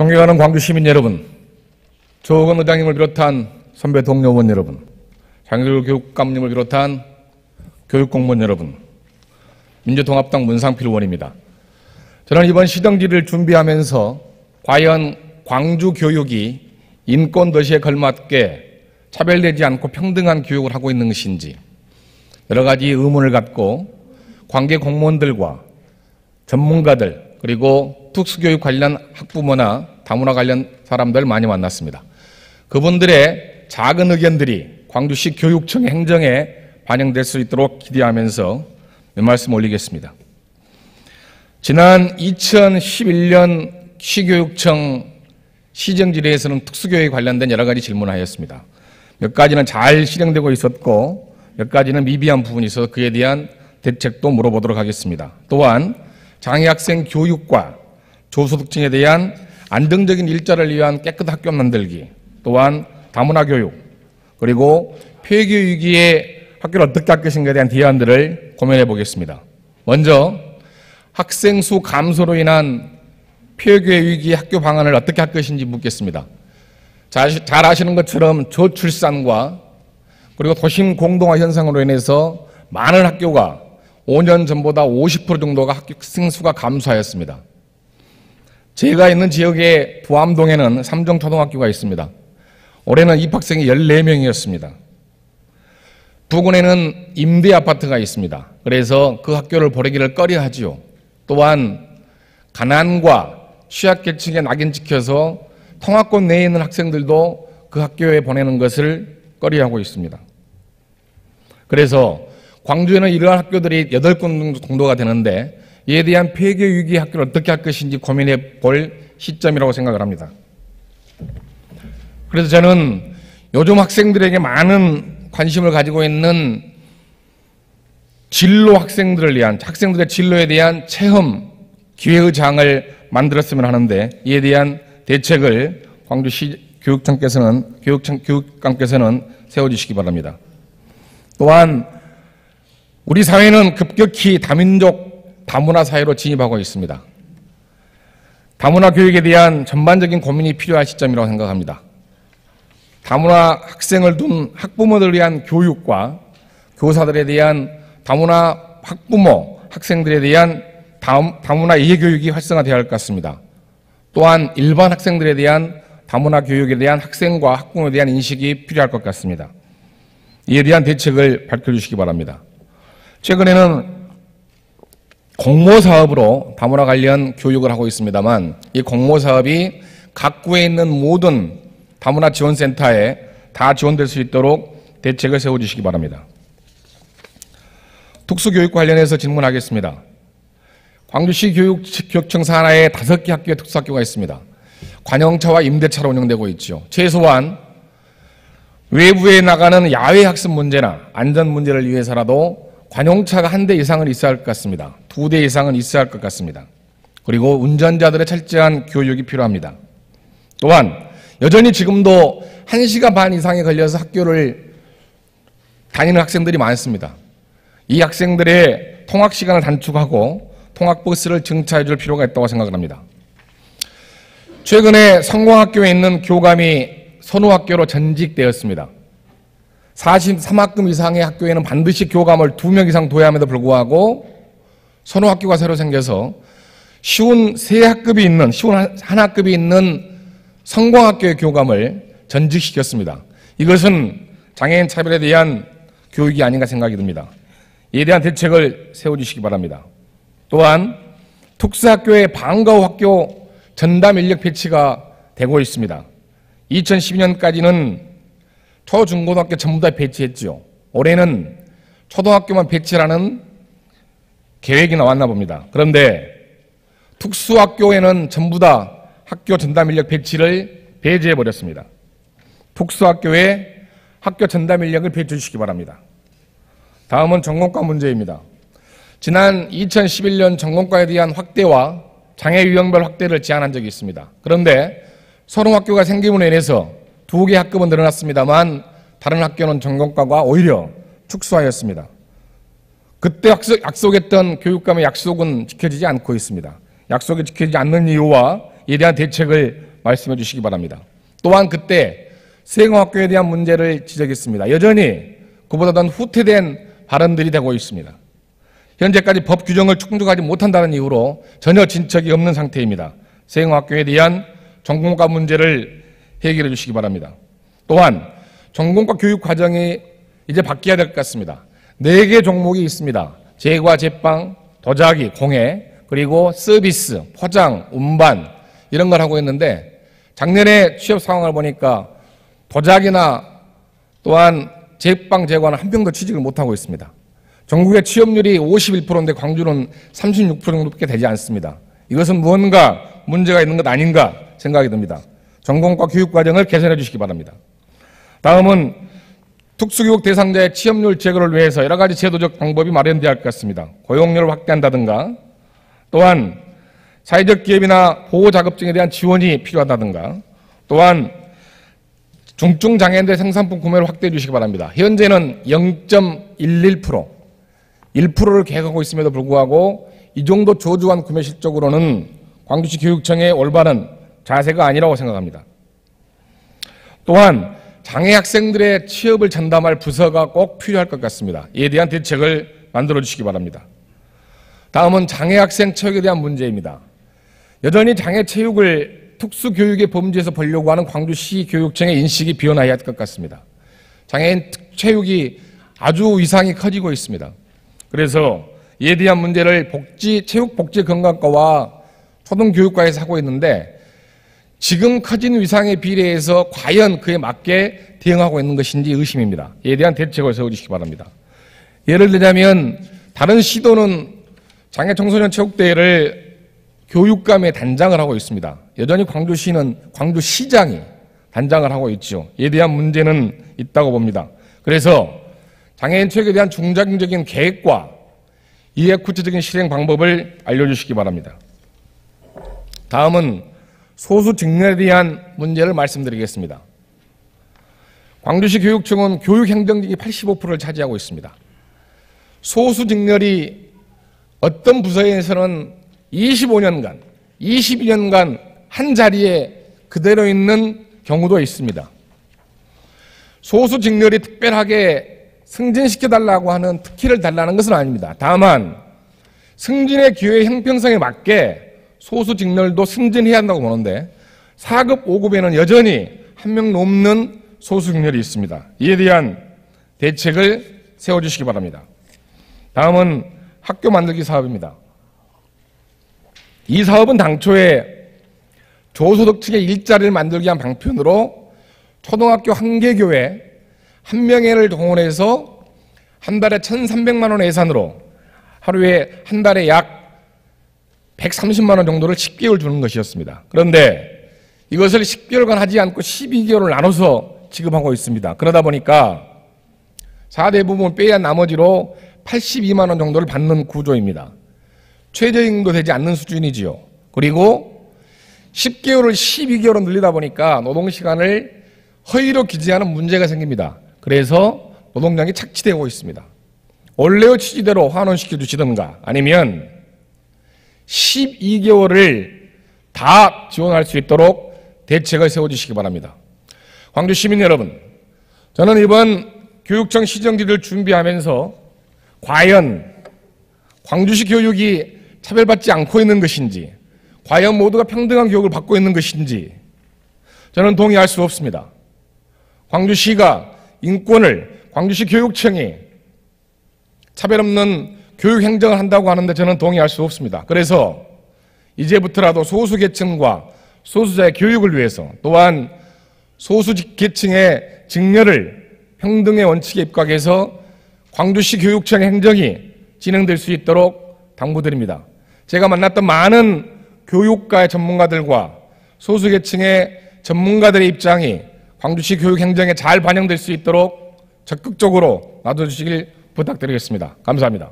존경하는 광주 시민 여러분, 조호건 의장님을 비롯한 선배 동료 의원 여러분, 장일교 교육감님을 비롯한 교육공무원 여러분, 민주통합당 문상필 의원입니다. 저는 이번 시정지를 준비하면서 과연 광주 교육이 인권도시에 걸맞게 차별되지 않고 평등한 교육을 하고 있는 것인지 여러 가지 의문을 갖고 관계 공무원들과 전문가들 그리고 특수교육 관련 학부모나 다문화 관련 사람들 많이 만났습니다. 그분들의 작은 의견들이 광주시 교육청 행정에 반영될 수 있도록 기대하면서 몇 말씀 올리겠습니다. 지난 2011년 시교육청 시정질의에서는 특수교육에 관련된 여러 가지 질문을 하였습니다. 몇 가지는 잘 실행되고 있었고 몇 가지는 미비한 부분이 있어서 그에 대한 대책도 물어보도록 하겠습니다. 또한 장애학생 교육과 저소득층에 대한 안정적인 일자리를 위한 깨끗한 학교 만들기, 또한 다문화 교육, 그리고 폐교 위기에 학교를 어떻게 할 것인가에 대한 대안들을 고민해 보겠습니다. 먼저 학생 수 감소로 인한 폐교 위기의 학교 방안을 어떻게 할 것인지 묻겠습니다. 잘 아시는 것처럼 저출산과 그리고 도심 공동화 현상으로 인해서 많은 학교가 5년 전보다 50% 정도가 학생 수가 감소하였습니다. 제가 있는 지역의 부암동에는 삼정초등학교가 있습니다. 올해는 입학생이 14명이었습니다. 부근에는 임대 아파트가 있습니다. 그래서 그 학교를 보내기를 꺼려하지요. 또한 가난과 취약계층에 낙인찍혀서 통학권 내에 있는 학생들도 그 학교에 보내는 것을 꺼려하고 있습니다. 그래서 광주에는 이러한 학교들이 8곳 정도가 되는데 이에 대한 폐교 위기 학교를 어떻게 할 것인지 고민해 볼 시점이라고 생각을 합니다. 그래서 저는 요즘 학생들에게 많은 관심을 가지고 있는 진로 학생들을 위한 학생들의 진로에 대한 체험 기회의 장을 만들었으면 하는데 이에 대한 대책을 광주시 교육감께서는 세워주시기 바랍니다. 또한 우리 사회는 급격히 다민족, 다문화 사회로 진입하고 있습니다. 다문화 교육에 대한 전반적인 고민이 필요한 시점이라고 생각합니다. 다문화 학생을 둔 학부모들을 위한 교육과 교사들에 대한 다문화 학부모, 학생들에 대한 다문화 이해교육이 활성화되어야 할 것 같습니다. 또한 일반 학생들에 대한 다문화 교육에 대한 학생과 학부모에 대한 인식이 필요할 것 같습니다. 이에 대한 대책을 밝혀주시기 바랍니다. 최근에는 공모사업으로 다문화 관련 교육을 하고 있습니다만 이 공모사업이 각 구에 있는 모든 다문화 지원센터에 다 지원될 수 있도록 대책을 세워주시기 바랍니다. 특수교육 관련해서 질문하겠습니다. 광주시 교육청 산하에 5개 학교에 특수학교가 있습니다. 관용차와 임대차로 운영되고 있죠. 최소한 외부에 나가는 야외 학습 문제나 안전 문제를 위해서라도 관용차가 1대 이상은 있어야 할 것 같습니다. 2대 이상은 있어야 할 것 같습니다. 그리고 운전자들의 철저한 교육이 필요합니다. 또한 여전히 지금도 1시간 반 이상이 걸려서 학교를 다니는 학생들이 많습니다. 이 학생들의 통학 시간을 단축하고 통학버스를 증차해 줄 필요가 있다고 생각을 합니다. 최근에 성공학교에 있는 교감이 선호학교로 전직되었습니다. 43학급 이상의 학교에는 반드시 교감을 2명 이상 둬야 함에도 불구하고 선호학교가 새로 생겨서 쉬운 3학급이 있는, 쉬운 1학급이 있는 성공학교의 교감을 전직시켰습니다. 이것은 장애인 차별에 대한 교육이 아닌가 생각이 듭니다. 이에 대한 대책을 세워주시기 바랍니다. 또한 특수학교의 방과 후 학교 전담 인력 배치가 되고 있습니다. 2012년까지는 초중고등학교 전부 다 배치했죠. 올해는 초등학교만 배치라는 계획이 나왔나 봅니다. 그런데 특수학교에는 전부 다 학교 전담 인력 배치를 배제해 버렸습니다. 특수학교에 학교 전담 인력을 배치해 주시기 바랍니다. 다음은 전공과 문제입니다. 지난 2011년 전공과에 대한 확대와 장애 유형별 확대를 제안한 적이 있습니다. 그런데 선호학교가 생김으로 인해서 2개 학급은 늘어났습니다만 다른 학교는 전공과가 오히려 축소하였습니다. 그때 약속했던 교육감의 약속은 지켜지지 않고 있습니다. 약속이 지켜지지 않는 이유와 이에 대한 대책을 말씀해 주시기 바랍니다. 또한 그때 수행학교에 대한 문제를 지적했습니다. 여전히 그보다 더 후퇴된 발언들이 되고 있습니다. 현재까지 법 규정을 충족하지 못한다는 이유로 전혀 진척이 없는 상태입니다. 수행학교에 대한 전공과 문제를 해결해 주시기 바랍니다. 또한 전공과 교육 과정이 이제 바뀌어야 될 것 같습니다. 4개 종목이 있습니다. 제과, 제빵, 도자기, 공예, 그리고 서비스, 포장, 운반 이런 걸 하고 있는데 작년에 취업 상황을 보니까 도자기나 또한 제빵, 제과는 한 명도 취직을 못하고 있습니다. 전국의 취업률이 51%인데 광주는 36% 정도밖에 되지 않습니다. 이것은 무언가 문제가 있는 것 아닌가 생각이 듭니다. 전공과 교육 과정을 개선해 주시기 바랍니다. 다음은 특수교육 대상자의 취업률 제고를 위해서 여러 가지 제도적 방법이 마련되어야 할 것 같습니다. 고용률을 확대한다든가 또한 사회적 기업이나 보호자격증에 대한 지원이 필요하다든가 또한 중증 장애인들의 생산품 구매를 확대해 주시기 바랍니다. 현재는 0.11%, 1%를 계획하고 있음에도 불구하고 이 정도 저조한 구매 실적으로는 광주시 교육청의 올바른 자세가 아니라고 생각합니다. 또한 장애 학생들의 취업을 전담할 부서가 꼭 필요할 것 같습니다. 이에 대한 대책을 만들어 주시기 바랍니다. 다음은 장애 학생 체육에 대한 문제입니다. 여전히 장애 체육을 특수교육의 범주에서 보려고 하는 광주시 교육청의 인식이 변화해야 할 것 같습니다. 장애인 체육이 아주 위상이 커지고 있습니다. 그래서 이에 대한 문제를 체육복지건강과와 초등교육과에서 하고 있는데 지금 커진 위상에 비례해서 과연 그에 맞게 대응하고 있는 것인지 의심입니다. 이에 대한 대책을 세워주시기 바랍니다. 예를 들자면 다른 시도는 장애청소년 체육대회를 교육감의 단장을 하고 있습니다. 여전히 광주시는 광주시장이 단장을 하고 있죠. 이에 대한 문제는 있다고 봅니다. 그래서 장애인 체육에 대한 중장기적인 계획과 이에 구체적인 실행 방법을 알려주시기 바랍니다. 다음은 소수 직렬에 대한 문제를 말씀드리겠습니다. 광주시 교육청은 교육행정직이 85%를 차지하고 있습니다. 소수 직렬이 어떤 부서에서는 25년간, 22년간 한 자리에 그대로 있는 경우도 있습니다. 소수 직렬이 특별하게 승진시켜달라고 하는 특혜를 달라는 것은 아닙니다. 다만 승진의 기회 형평성에 맞게 소수 직렬도 승진해야 한다고 보는데 4급, 5급에는 여전히 한 명 넘는 소수 직렬이 있습니다. 이에 대한 대책을 세워주시기 바랍니다. 다음은 학교 만들기 사업입니다. 이 사업은 당초에 저소득층의 일자리를 만들기 위한 방편으로 초등학교 한 개 교회 한 명회를 동원해서 한 달에 1,300만 원 예산으로 하루에 한 달에 약 130만 원 정도를 10개월 주는 것이었습니다. 그런데 이것을 10개월간 하지 않고 12개월을 나눠서 지급하고 있습니다. 그러다 보니까 4대 부분을 빼야 나머지로 82만 원 정도를 받는 구조입니다. 최저임금도 되지 않는 수준이지요. 그리고 10개월을 12개월로 늘리다 보니까 노동시간을 허위로 기재하는 문제가 생깁니다. 그래서 노동장이 착취되고 있습니다. 원래의 취지대로 환원시켜 주시든가 아니면 12개월을 다 지원할 수 있도록 대책을 세워주시기 바랍니다. 광주 시민 여러분, 저는 이번 교육청 시정지를 준비하면서 과연 광주시 교육이 차별받지 않고 있는 것인지, 과연 모두가 평등한 교육을 받고 있는 것인지 저는 동의할 수 없습니다. 광주시가 인권을, 광주시 교육청이 차별 없는 교육 행정을 한다고 하는데 저는 동의할 수 없습니다. 그래서 이제부터라도 소수계층과 소수자의 교육을 위해서 또한 소수계층의 직렬을 평등의 원칙에 입각해서 광주시 교육청 행정이 진행될 수 있도록 당부드립니다. 제가 만났던 많은 교육가의 전문가들과 소수계층의 전문가들의 입장이 광주시 교육행정에 잘 반영될 수 있도록 적극적으로 놔둬주시길 부탁드리겠습니다. 감사합니다.